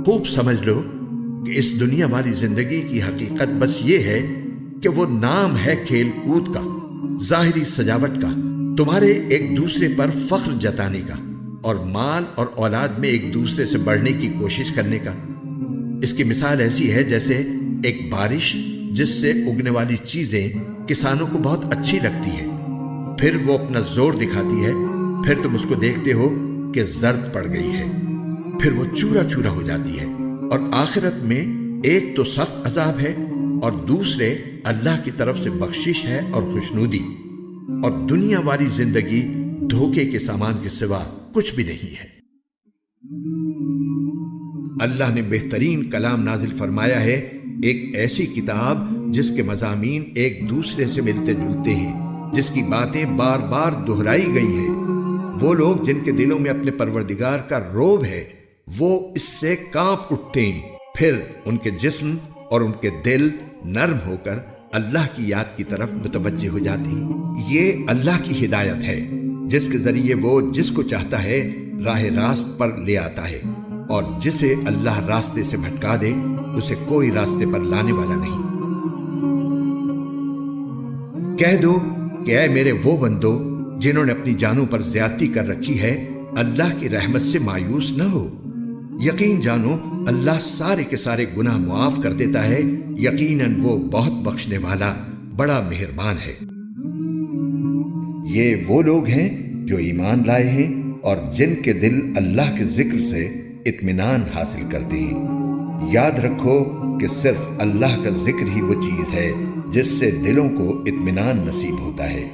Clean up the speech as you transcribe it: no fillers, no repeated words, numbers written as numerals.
خوب سمجھ لو کہ اس دنیا والی زندگی کی حقیقت بس یہ ہے کہ وہ نام ہے کھیل کود کا، ظاہری سجاوٹ کا، تمہارے ایک دوسرے پر فخر جتانے کا، اور مال اور اولاد میں ایک دوسرے سے بڑھنے کی کوشش کرنے کا۔ اس کی مثال ایسی ہے جیسے ایک بارش جس سے اگنے والی چیزیں کسانوں کو بہت اچھی لگتی ہے، پھر وہ اپنا زور دکھاتی ہے، پھر تم اس کو دیکھتے ہو کہ زرد پڑ گئی ہے، پھر وہ چورا چورا ہو جاتی ہے، اور آخرت میں ایک تو سخت عذاب ہے اور دوسرے اللہ کی طرف سے بخشش ہے اور خوشنودی، اور دنیا والی زندگی دھوکے کے سامان کے سوا کچھ بھی نہیں ہے۔ اللہ نے بہترین کلام نازل فرمایا ہے، ایک ایسی کتاب جس کے مضامین ایک دوسرے سے ملتے جلتے ہیں، جس کی باتیں بار بار دہرائی گئی ہیں۔ وہ لوگ جن کے دلوں میں اپنے پروردگار کا رعب ہے، وہ اس سے کانپ اٹھتے ہیں، پھر ان کے جسم اور ان کے دل نرم ہو کر اللہ کی یاد کی طرف متوجہ ہو جاتے ہیں۔ یہ اللہ کی ہدایت ہے جس کے ذریعے وہ جس کو چاہتا ہے راہ راست پر لے آتا ہے، اور جسے اللہ راستے سے بھٹکا دے اسے کوئی راستے پر لانے والا نہیں۔ کہہ دو کہ اے میرے وہ بندو جنہوں نے اپنی جانوں پر زیادتی کر رکھی ہے، اللہ کی رحمت سے مایوس نہ ہو۔ یقین جانو اللہ سارے کے سارے گناہ معاف کر دیتا ہے، یقیناً وہ بہت بخشنے والا بڑا مہربان ہے۔ یہ وہ لوگ ہیں جو ایمان لائے ہیں اور جن کے دل اللہ کے ذکر سے اطمینان حاصل کرتے ہیں۔ یاد رکھو کہ صرف اللہ کا ذکر ہی وہ چیز ہے جس سے دلوں کو اطمینان نصیب ہوتا ہے۔